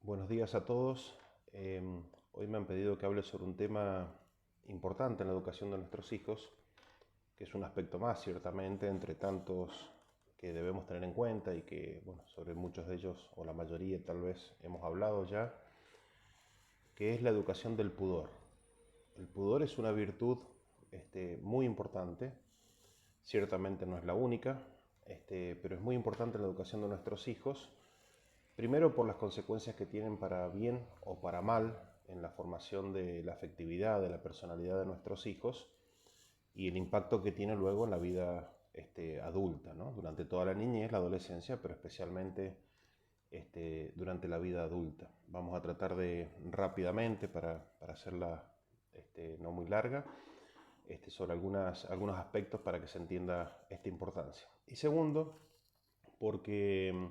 Buenos días a todos. Hoy me han pedido que hable sobre un tema importante en la educación de nuestros hijos, que es un aspecto más, ciertamente, entre tantos que debemos tener en cuenta y que, bueno, sobre muchos de ellos, o la mayoría tal vez, hemos hablado ya, que es la educación del pudor. El pudor es una virtud muy importante, ciertamente no es la única, pero es muy importante en la educación de nuestros hijos. Primero por las consecuencias que tienen para bien o para mal en la formación de la afectividad, de la personalidad de nuestros hijos y el impacto que tiene luego en la vida adulta, ¿no? Durante toda la niñez, la adolescencia, pero especialmente durante la vida adulta. Vamos a tratar de rápidamente, para hacerla no muy larga, sobre algunos aspectos para que se entienda esta importancia. Y segundo, porque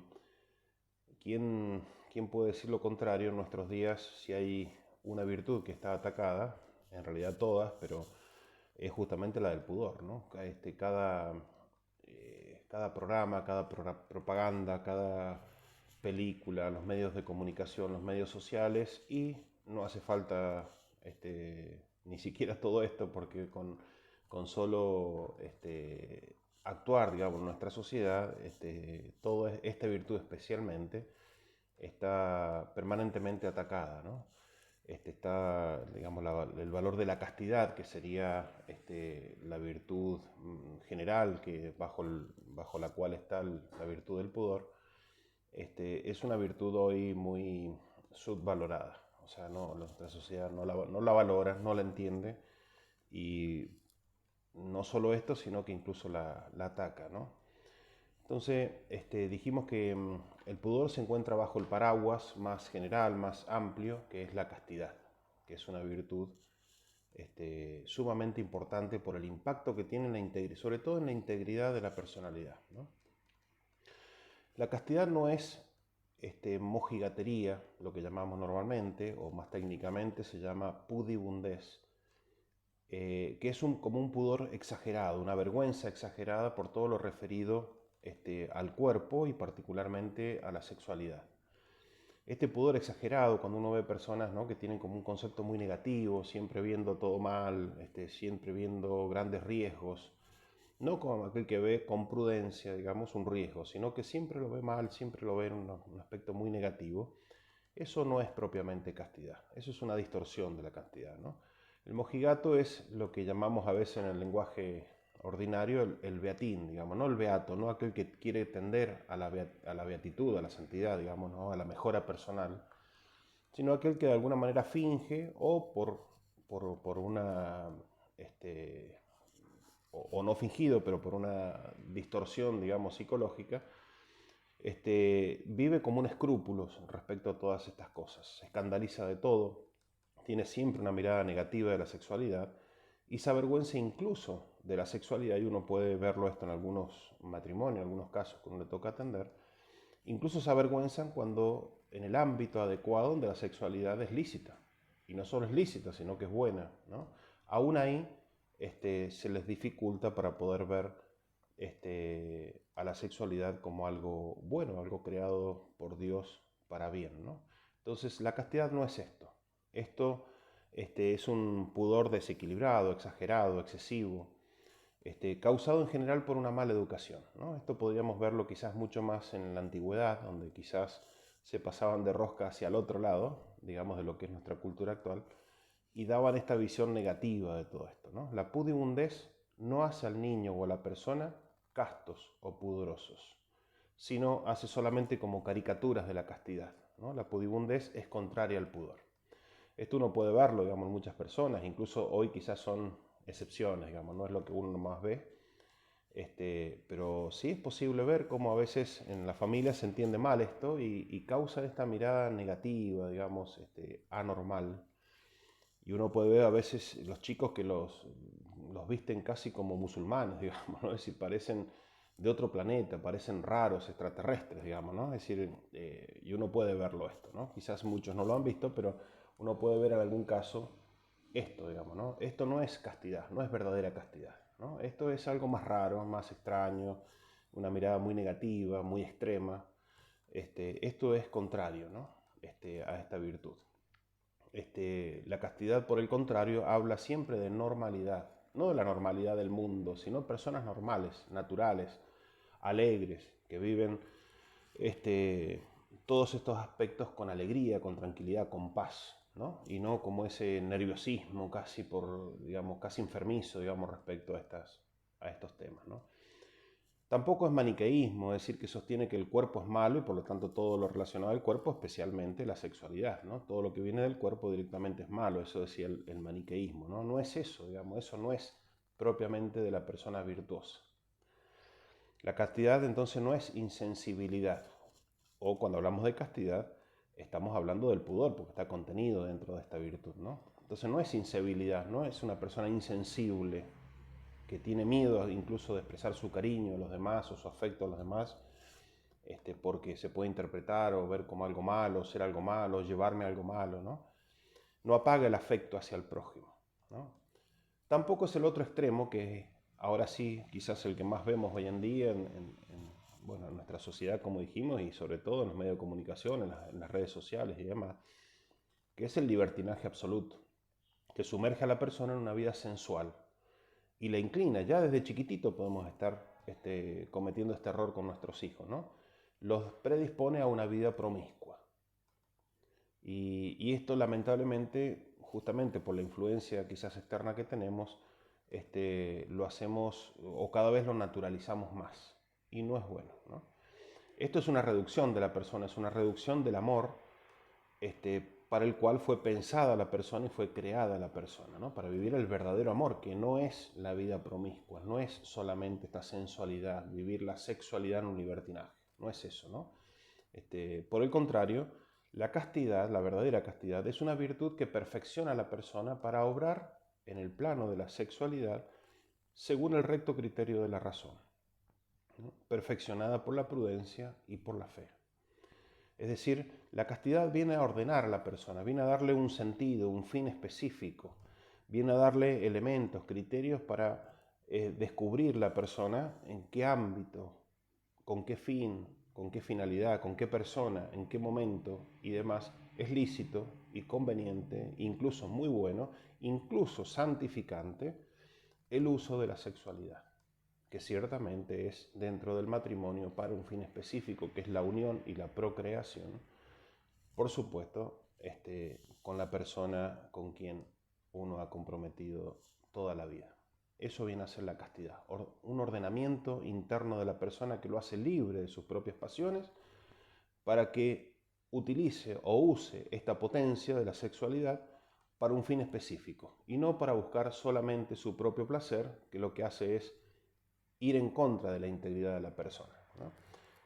¿quién, quién puede decir lo contrario en nuestros días si hay una virtud que está atacada? En realidad todas, pero es justamente la del pudor, ¿no? Cada programa, propaganda, cada película, los medios de comunicación, los medios sociales, y no hace falta ni siquiera todo esto, porque con solo actuar, digamos, en nuestra sociedad, toda esta virtud especialmente está permanentemente atacada, ¿no? Está, digamos, el valor de la castidad, que sería la virtud general bajo la cual está la virtud del pudor, es una virtud hoy muy subvalorada. O sea, nuestra sociedad no la valora, no la entiende, y no solo esto, sino que incluso la ataca, ¿no? Entonces, dijimos que el pudor se encuentra bajo el paraguas más general, más amplio, que es la castidad, que es una virtud sumamente importante por el impacto que tiene sobre todo en la integridad de la personalidad, ¿no? La castidad no es mojigatería, lo que llamamos normalmente, o más técnicamente se llama pudibundez, que es como un pudor exagerado, una vergüenza exagerada por todo lo referido al cuerpo y particularmente a la sexualidad. Este pudor exagerado, cuando uno ve personas, ¿no?, que tienen como un concepto muy negativo, siempre viendo todo mal, siempre viendo grandes riesgos, no como aquel que ve con prudencia, digamos, un riesgo, sino que siempre lo ve mal, siempre lo ve en un aspecto muy negativo. Eso no es propiamente castidad, eso es una distorsión de la castidad, ¿no? El mojigato es lo que llamamos a veces en el lenguaje ordinario el beatín, digamos, no el beato, no aquel que quiere tender a la beatitud, a la santidad, digamos, ¿no?, a la mejora personal, sino aquel que de alguna manera finge o por una, o no fingido, pero por una distorsión, digamos, psicológica, vive como un escrúpulo respecto a todas estas cosas, se escandaliza de todo, tiene siempre una mirada negativa de la sexualidad y se avergüenza incluso de la sexualidad, y uno puede verlo esto en algunos matrimonios, en algunos casos que uno le toca atender. Incluso se avergüenzan cuando en el ámbito adecuado donde la sexualidad es lícita, y no solo es lícita, sino que es buena, ¿no? Aún ahí se les dificulta para poder ver a la sexualidad como algo bueno, algo creado por Dios para bien, ¿no? Entonces la castidad no es esto. Esto es un pudor desequilibrado, exagerado, excesivo, causado en general por una mala educación, ¿no? Esto podríamos verlo quizás mucho más en la antigüedad, donde quizás se pasaban de rosca hacia el otro lado, digamos, de lo que es nuestra cultura actual, y daban esta visión negativa de todo esto, ¿no? La pudibundez no hace al niño o a la persona castos o pudorosos, sino hace solamente como caricaturas de la castidad, ¿no? La pudibundez es contraria al pudor. Esto uno puede verlo, digamos, en muchas personas, incluso hoy quizás son excepciones, digamos, no es lo que uno más ve, pero sí es posible ver cómo a veces en la familia se entiende mal esto y causa esta mirada negativa, digamos, anormal. Y uno puede ver a veces los chicos que los visten casi como musulmanes, digamos, ¿no? Es decir, parecen de otro planeta, parecen raros, extraterrestres, digamos, ¿no? Es decir, y uno puede verlo esto, ¿no? Quizás muchos no lo han visto, pero uno puede ver en algún caso esto, digamos, ¿no? Esto no es castidad, no es verdadera castidad, ¿no? Esto es algo más raro, más extraño, una mirada muy negativa, muy extrema. Esto es contrario, ¿no? a esta virtud. La castidad, por el contrario, habla siempre de normalidad, no de la normalidad del mundo, sino personas normales, naturales, alegres, que viven todos estos aspectos con alegría, con tranquilidad, con paz, ¿no? Y no como ese nerviosismo casi enfermizo, respecto a estos temas, ¿no? Tampoco es maniqueísmo, es decir, que sostiene que el cuerpo es malo y por lo tanto todo lo relacionado al cuerpo, especialmente la sexualidad, ¿no? Todo lo que viene del cuerpo directamente es malo, eso decía el maniqueísmo, ¿no? No es eso, eso no es propiamente de la persona virtuosa. La castidad entonces no es insensibilidad, o cuando hablamos de castidad estamos hablando del pudor, porque está contenido dentro de esta virtud, ¿no? Entonces no es insensibilidad, no es una persona insensible, que tiene miedo incluso de expresar su cariño a los demás o su afecto a los demás, porque se puede interpretar o ver como algo malo, ser algo malo, llevarme a algo malo, ¿no? No apaga el afecto hacia el prójimo, ¿no? Tampoco es el otro extremo, que ahora sí, quizás el que más vemos hoy en día en nuestra sociedad, como dijimos, y sobre todo en los medios de comunicación, en las redes sociales y demás, que es el libertinaje absoluto, que sumerge a la persona en una vida sensual, y la inclina. Ya desde chiquitito podemos estar cometiendo este error con nuestros hijos, ¿no? Los predispone a una vida promiscua. Y esto lamentablemente, justamente por la influencia quizás externa que tenemos, lo hacemos o cada vez lo naturalizamos más. Y no es bueno, ¿no? Esto es una reducción de la persona, es una reducción del amor, para el cual fue pensada la persona y fue creada la persona, ¿no? Para vivir el verdadero amor, que no es la vida promiscua, no es solamente esta sensualidad, vivir la sexualidad en un libertinaje, no es eso, ¿no? Por el contrario, la castidad, la verdadera castidad, es una virtud que perfecciona a la persona para obrar en el plano de la sexualidad según el recto criterio de la razón, ¿no? Perfeccionada por la prudencia y por la fe. Es decir, la castidad viene a ordenar a la persona, viene a darle un sentido, un fin específico, viene a darle elementos, criterios para descubrir la persona en qué ámbito, con qué fin, con qué finalidad, con qué persona, en qué momento y demás es lícito y conveniente, incluso muy bueno, incluso santificante, el uso de la sexualidad, que ciertamente es dentro del matrimonio para un fin específico, que es la unión y la procreación, por supuesto, con la persona con quien uno ha comprometido toda la vida. Eso viene a ser la castidad, un ordenamiento interno de la persona que lo hace libre de sus propias pasiones para que utilice o use esta potencia de la sexualidad para un fin específico y no para buscar solamente su propio placer, que lo que hace es ir en contra de la integridad de la persona, ¿no?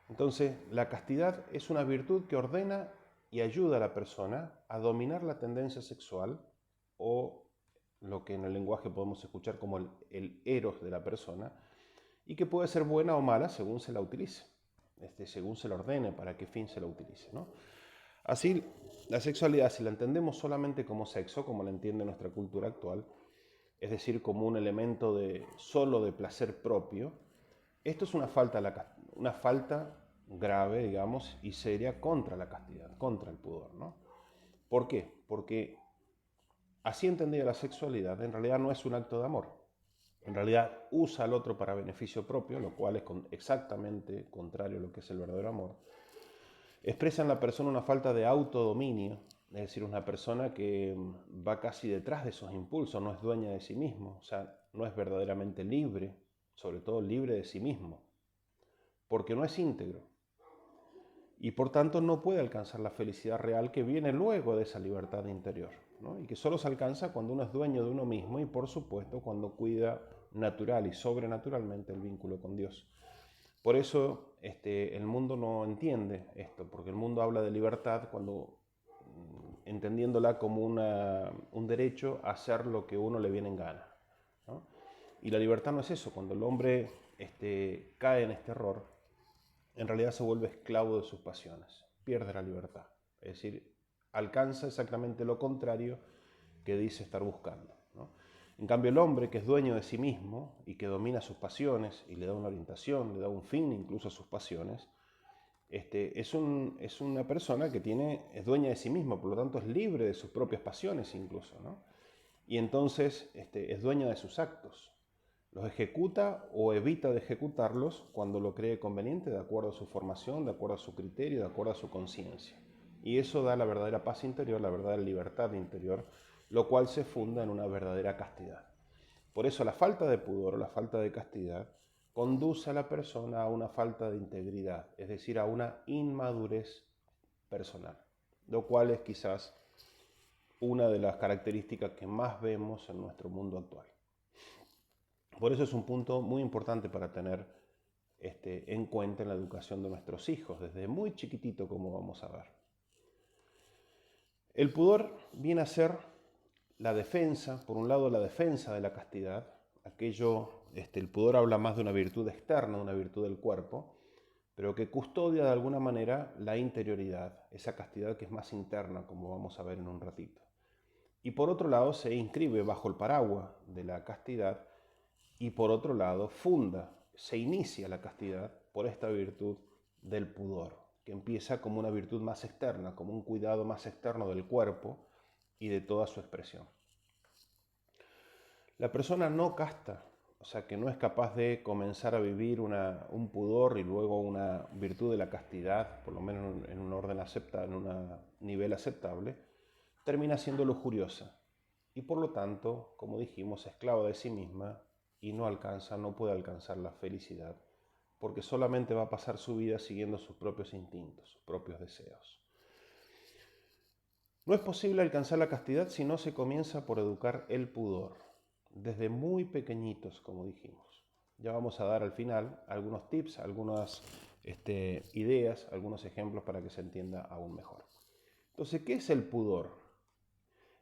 Entonces, la castidad es una virtud que ordena y ayuda a la persona a dominar la tendencia sexual, o lo que en el lenguaje podemos escuchar como el eros de la persona, y que puede ser buena o mala según se la utilice, según se la ordene, para qué fin se la utilice, ¿no? Así, la sexualidad, si la entendemos solamente como sexo, como la entiende nuestra cultura actual, es decir, como un elemento solo de placer propio, esto es una falta grave, digamos, y seria contra la castidad, contra el pudor, ¿no? ¿Por qué? Porque así entendida la sexualidad, en realidad no es un acto de amor. En realidad usa al otro para beneficio propio, lo cual es exactamente contrario a lo que es el verdadero amor. Expresa en la persona una falta de autodominio, es decir, una persona que va casi detrás de esos impulsos, no es dueña de sí mismo, o sea, no es verdaderamente libre, sobre todo libre de sí mismo, porque no es íntegro y por tanto no puede alcanzar la felicidad real que viene luego de esa libertad interior, ¿no? Y que solo se alcanza cuando uno es dueño de uno mismo y por supuesto cuando cuida natural y sobrenaturalmente el vínculo con Dios. Por eso el mundo no entiende esto, porque el mundo habla de libertad cuando entendiéndola como un derecho a hacer lo que uno le viene en gana, ¿no? Y la libertad no es eso. Cuando el hombre cae en este error, en realidad se vuelve esclavo de sus pasiones, pierde la libertad. Es decir, alcanza exactamente lo contrario que dice estar buscando, ¿no? En cambio, el hombre que es dueño de sí mismo y que domina sus pasiones y le da una orientación, le da un fin incluso a sus pasiones, es una persona que es dueña de sí misma, por lo tanto es libre de sus propias pasiones incluso, ¿no? Y entonces es dueña de sus actos. Los ejecuta o evita de ejecutarlos cuando lo cree conveniente, de acuerdo a su formación, de acuerdo a su criterio, de acuerdo a su conciencia. Y eso da la verdadera paz interior, la verdadera libertad interior, lo cual se funda en una verdadera castidad. Por eso la falta de pudor o la falta de castidad conduce a la persona a una falta de integridad, es decir, a una inmadurez personal, lo cual es quizás una de las características que más vemos en nuestro mundo actual. Por eso es un punto muy importante para tener en cuenta en la educación de nuestros hijos, desde muy chiquitito, como vamos a ver. El pudor viene a ser la defensa, por un lado la defensa de la castidad, el pudor habla más de una virtud externa, una virtud del cuerpo, pero que custodia de alguna manera la interioridad, esa castidad que es más interna, como vamos a ver en un ratito. Y por otro lado se inscribe bajo el paraguas de la castidad y por otro lado se inicia la castidad por esta virtud del pudor, que empieza como una virtud más externa, como un cuidado más externo del cuerpo y de toda su expresión. La persona no casta, o sea que no es capaz de comenzar a vivir un pudor y luego una virtud de la castidad, por lo menos en un orden aceptable, en un nivel aceptable, termina siendo lujuriosa y por lo tanto, como dijimos, esclava de sí misma y no puede alcanzar la felicidad, porque solamente va a pasar su vida siguiendo sus propios instintos, sus propios deseos. No es posible alcanzar la castidad si no se comienza por educar el pudor, desde muy pequeñitos, como dijimos. Ya vamos a dar al final algunos tips, algunas ideas, algunos ejemplos para que se entienda aún mejor. Entonces, ¿qué es el pudor?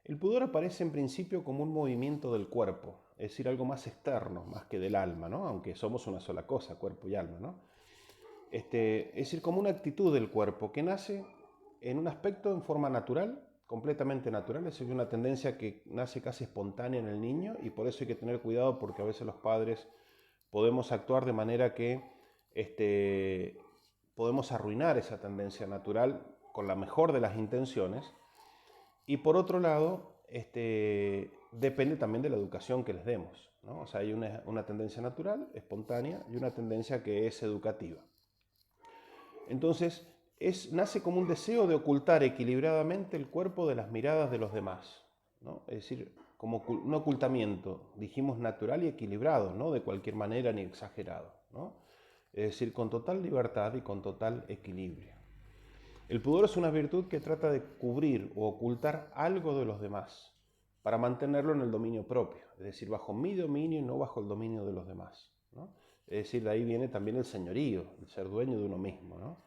El pudor aparece en principio como un movimiento del cuerpo, es decir, algo más externo, más que del alma, ¿no? Aunque somos una sola cosa, cuerpo y alma, ¿no? Es decir, como una actitud del cuerpo que nace en un aspecto en forma natural, completamente natural, es decir, una tendencia que nace casi espontánea en el niño y por eso hay que tener cuidado porque a veces los padres podemos actuar de manera que podemos arruinar esa tendencia natural con la mejor de las intenciones. Y por otro lado, depende también de la educación que les demos, ¿no? O sea, hay una tendencia natural, espontánea, y una tendencia que es educativa. Entonces, nace como un deseo de ocultar equilibradamente el cuerpo de las miradas de los demás, ¿no? Es decir, como un ocultamiento, dijimos, natural y equilibrado, no de cualquier manera ni exagerado, ¿no? Es decir, con total libertad y con total equilibrio. El pudor es una virtud que trata de cubrir o ocultar algo de los demás para mantenerlo en el dominio propio, es decir, bajo mi dominio y no bajo el dominio de los demás, ¿no? Es decir, de ahí viene también el señorío, el ser dueño de uno mismo, ¿no?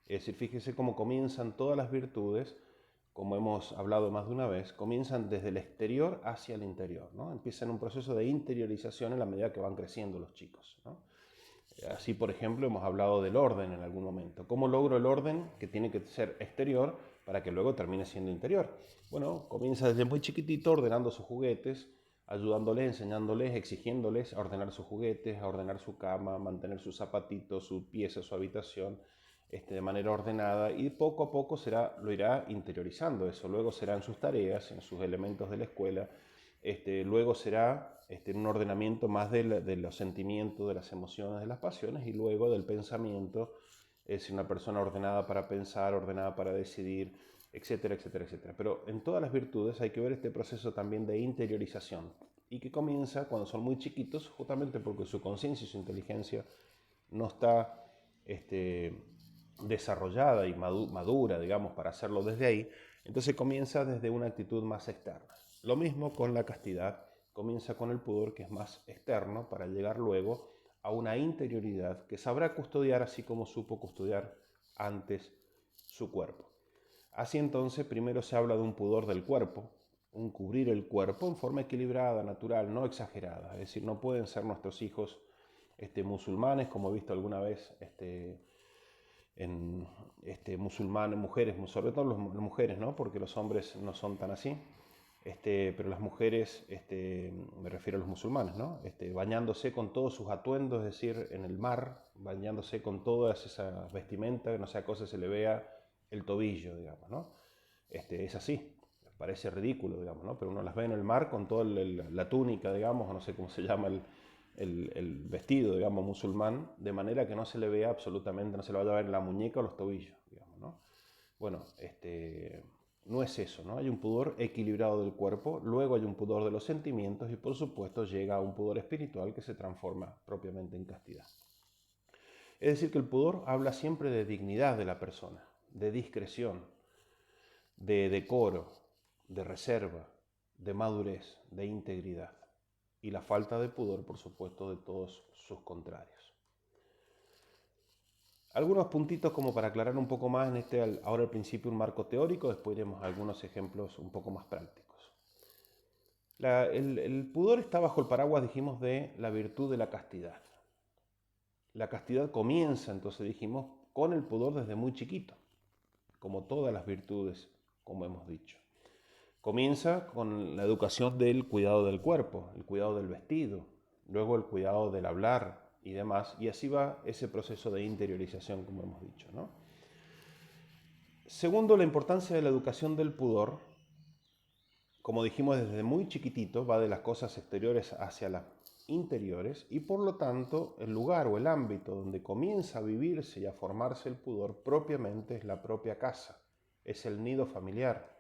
Es decir, fíjese cómo comienzan todas las virtudes, como hemos hablado más de una vez, comienzan desde el exterior hacia el interior, ¿no? Empiezan un proceso de interiorización en la medida que van creciendo los chicos, ¿no? Así, por ejemplo, hemos hablado del orden en algún momento. ¿Cómo logro el orden que tiene que ser exterior para que luego termine siendo interior? Bueno, comienza desde muy chiquitito ordenando sus juguetes, ayudándoles, enseñándoles, exigiéndoles a ordenar sus juguetes, a ordenar su cama, mantener sus zapatitos, su pieza, su habitación, de manera ordenada, y poco a poco lo irá interiorizando eso. Luego será en sus tareas, en sus elementos de la escuela, luego será un ordenamiento más de los sentimientos, de las emociones, de las pasiones y luego del pensamiento, es una persona ordenada para pensar, ordenada para decidir, etcétera, etcétera, etcétera. Pero en todas las virtudes hay que ver este proceso también de interiorización y que comienza cuando son muy chiquitos, justamente porque su conciencia y su inteligencia no está desarrollada y madura, digamos, para hacerlo desde ahí. Entonces comienza desde una actitud más externa. Lo mismo con la castidad, comienza con el pudor que es más externo para llegar luego a una interioridad que sabrá custodiar así como supo custodiar antes su cuerpo. Así entonces primero se habla de un pudor del cuerpo, un cubrir el cuerpo en forma equilibrada, natural, no exagerada. Es decir, no pueden ser nuestros hijos musulmanes, como he visto alguna vez musulmanes, mujeres, sobre todo las mujeres, ¿no? Porque los hombres no son tan así. Pero las mujeres, me refiero a los musulmanes, ¿no? Bañándose con todos sus atuendos, es decir, en el mar, bañándose con todas esas vestimentas, que no sea cosa se le vea el tobillo, digamos, ¿no? Es así, parece ridículo, digamos, ¿no? Pero uno las ve en el mar con toda la túnica, digamos, o no sé cómo se llama el vestido, digamos, musulmán, de manera que no se le vea absolutamente, no se le vaya a ver la muñeca o los tobillos, digamos, ¿no? Bueno, no es eso, ¿no? Hay un pudor equilibrado del cuerpo, luego hay un pudor de los sentimientos y por supuesto llega a un pudor espiritual que se transforma propiamente en castidad. Es decir, que el pudor habla siempre de dignidad de la persona, de discreción, de decoro, de reserva, de madurez, de integridad. Y la falta de pudor, por supuesto, de todos sus contrarios. Algunos puntitos como para aclarar un poco más ahora al principio un marco teórico, después iremos a algunos ejemplos un poco más prácticos. El pudor está bajo el paraguas, dijimos, de la virtud de la castidad. La castidad comienza, entonces dijimos, con el pudor desde muy chiquito, como todas las virtudes, como hemos dicho. Comienza con la educación del cuidado del cuerpo, el cuidado del vestido, luego el cuidado del hablar y demás, y así va ese proceso de interiorización, como hemos dicho, ¿no? Segundo, la importancia de la educación del pudor, como dijimos desde muy chiquitito, va de las cosas exteriores hacia las interiores y por lo tanto el lugar o el ámbito donde comienza a vivirse y a formarse el pudor propiamente es la propia casa, es el nido familiar.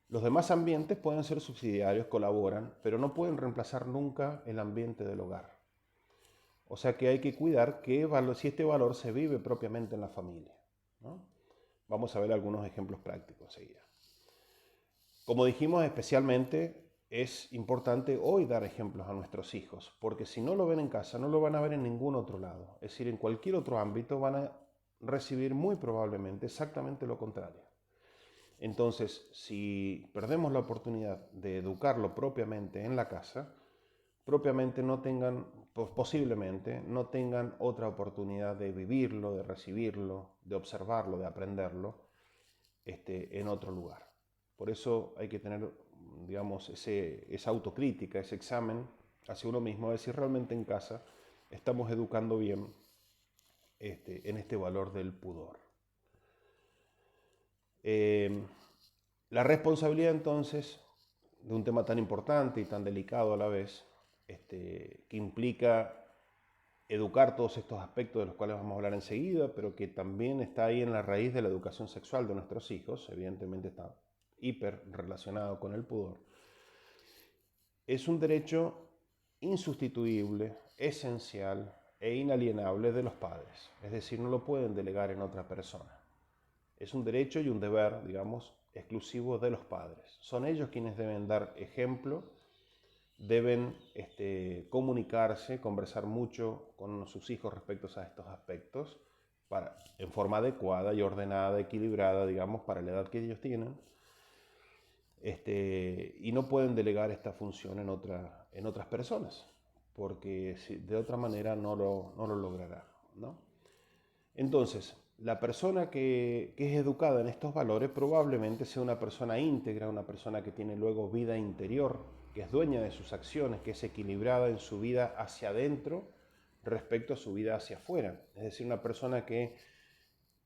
Los demás ambientes pueden ser subsidiarios, colaboran, pero no pueden reemplazar nunca el ambiente del hogar. O sea que hay que cuidar si este valor se vive propiamente en la familia, ¿no? Vamos a ver algunos ejemplos prácticos enseguida. Como dijimos, especialmente es importante hoy dar ejemplos a nuestros hijos, porque si no lo ven en casa, no lo van a ver en ningún otro lado. Es decir, en cualquier otro ámbito van a recibir muy probablemente exactamente lo contrario. Entonces, si perdemos la oportunidad de educarlo propiamente en la casa, posiblemente no tengan otra oportunidad de vivirlo, de recibirlo, de observarlo, de aprenderlo en otro lugar. Por eso hay que tener, digamos, esa autocrítica, ese examen hacia uno mismo, de si realmente en casa estamos educando bien en este valor del pudor. La responsabilidad entonces de un tema tan importante y tan delicado a la vez, que implica educar todos estos aspectos de los cuales vamos a hablar enseguida, pero que también está ahí en la raíz de la educación sexual de nuestros hijos, evidentemente está hiper relacionado con el pudor, es un derecho insustituible, esencial e inalienable de los padres, es decir, no lo pueden delegar en otra persona. Es un derecho y un deber, digamos, exclusivo de los padres. Son ellos quienes deben dar ejemplo, deben comunicarse, conversar mucho con sus hijos respecto a estos aspectos, en forma adecuada y ordenada, equilibrada, digamos, para la edad que ellos tienen, y no pueden delegar esta función en otras personas, porque de otra manera no lo logrará, ¿no? Entonces, la persona que es educada en estos valores probablemente sea una persona íntegra, una persona que tiene luego vida interior, que es dueña de sus acciones, que es equilibrada en su vida hacia adentro respecto a su vida hacia afuera. Es decir, una persona que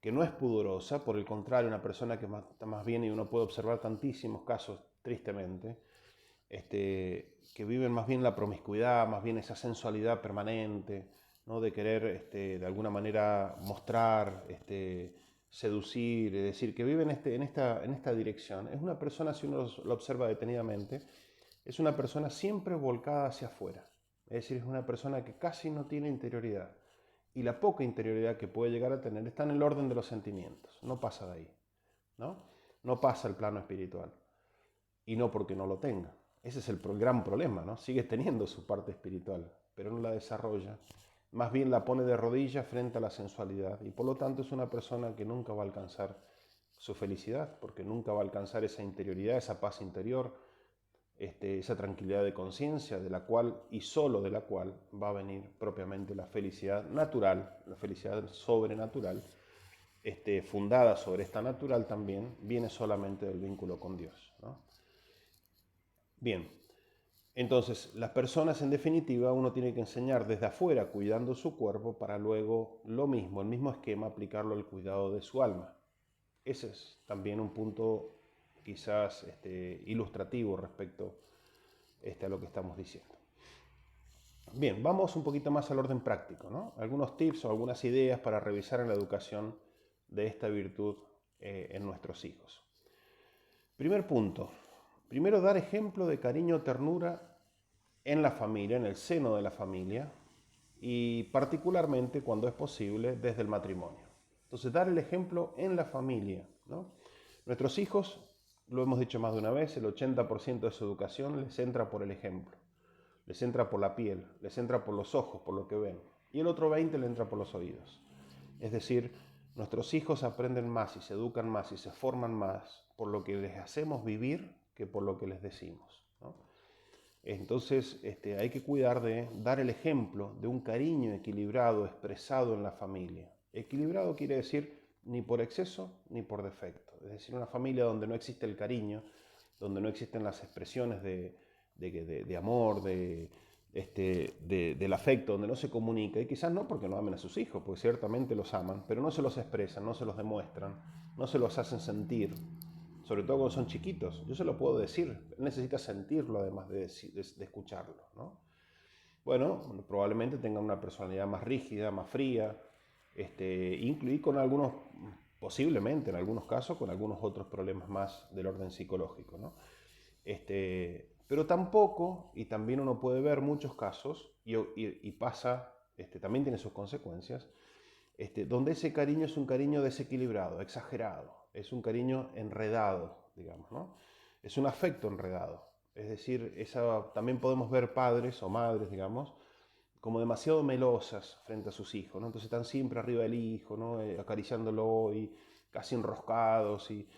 no es pudorosa, por el contrario, una persona que más bien, y uno puede observar tantísimos casos, tristemente, que viven más bien la promiscuidad, más bien esa sensualidad permanente, ¿no? De querer de alguna manera mostrar, seducir, es decir, que viven en esta dirección. Es una persona, si uno lo observa detenidamente, es una persona siempre volcada hacia afuera. Es decir, es una persona que casi no tiene interioridad. Y la poca interioridad que puede llegar a tener está en el orden de los sentimientos, no pasa de ahí, ¿no? No pasa al plano espiritual. Y no porque no lo tenga. Ese es el gran problema, ¿no? Sigue teniendo su parte espiritual, pero no la desarrolla. Más bien la pone de rodillas frente a la sensualidad y por lo tanto es una persona que nunca va a alcanzar su felicidad, porque nunca va a alcanzar esa interioridad, esa paz interior, esa tranquilidad de conciencia de la cual y solo de la cual va a venir propiamente la felicidad natural, la felicidad sobrenatural, fundada sobre esta natural también, viene solamente del vínculo con Dios, ¿no? Bien, entonces las personas en definitiva uno tiene que enseñar desde afuera cuidando su cuerpo para luego lo mismo, el mismo esquema, aplicarlo al cuidado de su alma. Ese es también un punto quizás ilustrativo respecto a lo que estamos diciendo. Bien, vamos un poquito más al orden práctico, ¿no? Algunos tips o algunas ideas para revisar en la educación de esta virtud en nuestros hijos. Primer punto. Primero, dar ejemplo de cariño o ternura en la familia, en el seno de la familia, y particularmente cuando es posible desde el matrimonio. Entonces, dar el ejemplo en la familia, ¿no? Nuestros hijos, lo hemos dicho más de una vez, el 80% de su educación les entra por el ejemplo, les entra por la piel, les entra por los ojos, por lo que ven, y el otro 20% le entra por los oídos. Es decir, nuestros hijos aprenden más y se educan más y se forman más por lo que les hacemos vivir que por lo que les decimos, ¿no? Entonces hay que cuidar de dar el ejemplo de un cariño equilibrado expresado en la familia. Equilibrado quiere decir ni por exceso ni por defecto. Es decir, una familia donde no existe el cariño, donde no existen las expresiones de amor, del afecto, donde no se comunica, y quizás no porque no amen a sus hijos, porque ciertamente los aman, pero no se los expresan, no se los demuestran, no se los hacen sentir, sobre todo cuando son chiquitos. Yo se lo puedo decir, él necesita sentirlo además de escucharlo, ¿no? Bueno, probablemente tengan una personalidad más rígida, más fría, y con algunos, posiblemente en algunos casos, con algunos otros problemas más del orden psicológico, ¿no? Pero tampoco, y también uno puede ver muchos casos, y pasa, también tiene sus consecuencias, donde ese cariño es un cariño desequilibrado, exagerado, es un cariño enredado, digamos, ¿no? Es un afecto enredado. Es decir, también podemos ver padres o madres, digamos, como demasiado melosas frente a sus hijos, ¿no? Entonces están siempre arriba del hijo, ¿no? Acariciándolo y casi enroscados, y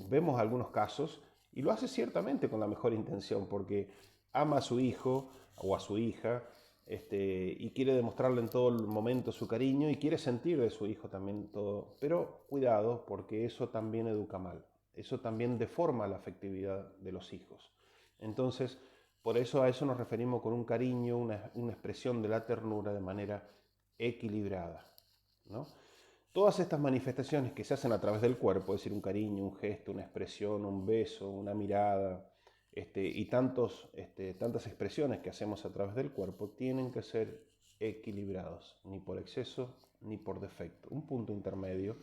vemos algunos casos, y lo hace ciertamente con la mejor intención, porque ama a su hijo o a su hija, y quiere demostrarle en todo el momento su cariño y quiere sentir de su hijo también todo. Pero cuidado, porque eso también educa mal, eso también deforma la afectividad de los hijos. Entonces, por eso a eso nos referimos con un cariño, una expresión de la ternura de manera equilibrada, ¿no? Todas estas manifestaciones que se hacen a través del cuerpo, es decir, un cariño, un gesto, una expresión, un beso, una mirada, y tantas expresiones que hacemos a través del cuerpo, tienen que ser equilibrados, ni por exceso ni por defecto, un punto intermedio.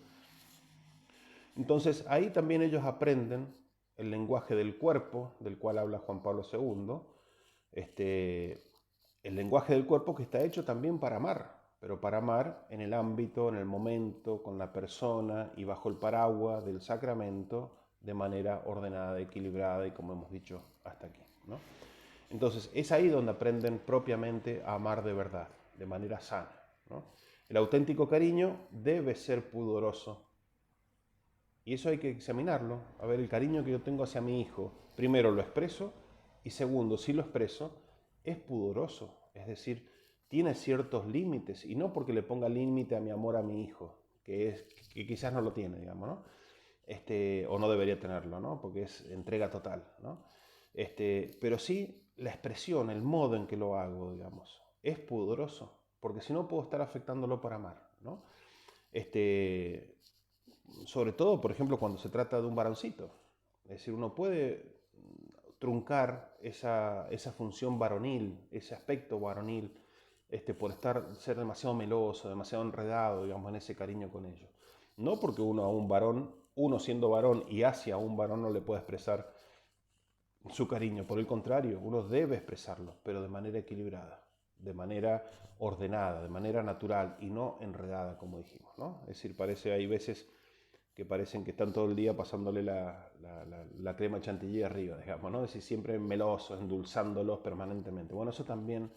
Entonces ahí también ellos aprenden el lenguaje del cuerpo, del cual habla Juan Pablo II, el lenguaje del cuerpo que está hecho también para amar, pero para amar en el ámbito, en el momento, con la persona y bajo el paraguas del sacramento de manera ordenada, equilibrada y como hemos dicho hasta aquí, ¿no? Entonces es ahí donde aprenden propiamente a amar de verdad, de manera sana, ¿no? El auténtico cariño debe ser pudoroso. Y eso hay que examinarlo. A ver, el cariño que yo tengo hacia mi hijo, primero lo expreso y segundo, si lo expreso, es pudoroso. Es decir, tiene ciertos límites y no porque le ponga límite a mi amor a mi hijo, que quizás no lo tiene, digamos, ¿no? O no debería tenerlo, ¿no? Porque es entrega total, ¿no? Pero sí la expresión, el modo en que lo hago, digamos, es pudoroso, porque si no puedo estar afectándolo para amar, ¿no? Sobre todo, por ejemplo, cuando se trata de un varoncito. Es decir, uno puede truncar esa función varonil, ese aspecto varonil, por ser demasiado meloso, demasiado enredado, digamos, en ese cariño con ellos. No porque uno a un varón, uno siendo varón y hacia un varón no le puede expresar su cariño. Por el contrario, uno debe expresarlo, pero de manera equilibrada, de manera ordenada, de manera natural y no enredada, como dijimos, ¿no? Es decir, hay veces que parecen que están todo el día pasándole la crema chantilly arriba, digamos, ¿no? Es decir, siempre melosos, endulzándolos permanentemente. Bueno, eso también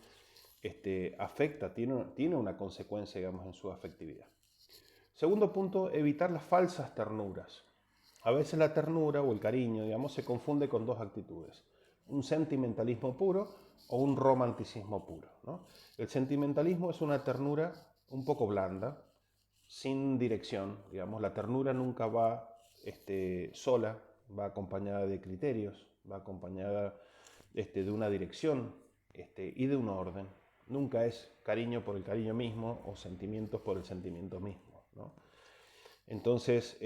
afecta, tiene una consecuencia, digamos, en su afectividad. Segundo punto, evitar las falsas ternuras. A veces la ternura o el cariño, digamos, se confunde con dos actitudes: un sentimentalismo puro o un romanticismo puro, ¿no? El sentimentalismo es una ternura un poco blanda, sin dirección, digamos. La ternura nunca va sola, va acompañada de criterios, va acompañada de una dirección y de un orden. Nunca es cariño por el cariño mismo o sentimientos por el sentimiento mismo, ¿no? Entonces,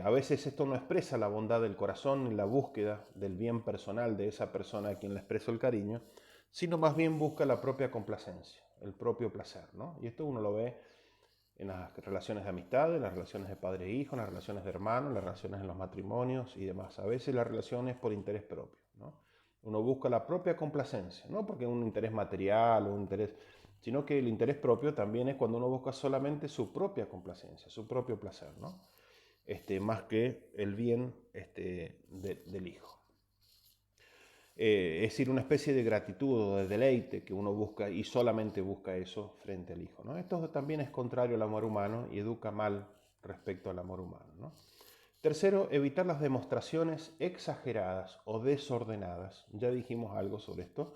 a veces esto no expresa la bondad del corazón ni la búsqueda del bien personal de esa persona a quien le expreso el cariño, sino más bien busca la propia complacencia, el propio placer, ¿no? Y esto uno lo ve en las relaciones de amistad, en las relaciones de padre e hijo, en las relaciones de hermanos, en las relaciones en los matrimonios y demás. A veces las relaciones por interés propio, ¿no? Uno busca la propia complacencia, no porque un interés material o un interés, sino que el interés propio también es cuando uno busca solamente su propia complacencia, su propio placer, ¿no? Más que el bien del hijo. Es decir, una especie de gratitud o de deleite que uno busca y solamente busca eso frente al hijo, ¿no? Esto también es contrario al amor humano y educa mal respecto al amor humano, ¿no? Tercero, evitar las demostraciones exageradas o desordenadas. Ya dijimos algo sobre esto,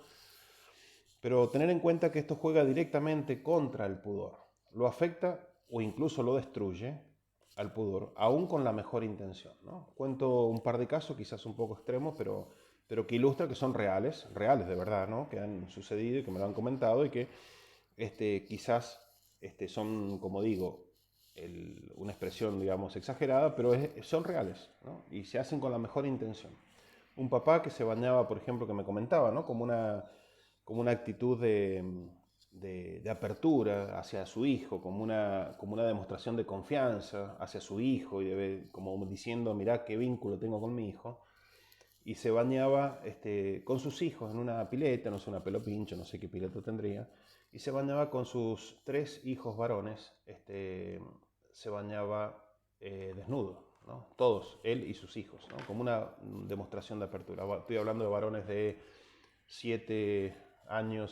pero tener en cuenta que esto juega directamente contra el pudor. Lo afecta o incluso lo destruye al pudor, aún con la mejor intención, ¿no? Cuento un par de casos, quizás un poco extremos, pero que ilustran que son reales, reales de verdad, ¿no? Que han sucedido y que me lo han comentado y que quizás son, como digo, una expresión, digamos, exagerada, pero son reales, ¿no? Y se hacen con la mejor intención. Un papá que se bañaba, por ejemplo, que me comentaba, ¿no? Como una actitud de apertura hacia su hijo, como una demostración de confianza hacia su hijo, y como diciendo, mirá qué vínculo tengo con mi hijo, y se bañaba con sus hijos en una pileta, no sé, una Pelo Pincho, no sé qué pileta tendría, y se bañaba con sus 3 hijos varones, se bañaba desnudo, ¿no? Todos, él y sus hijos, ¿no? Como una demostración de apertura. Estoy hablando de varones de 7 años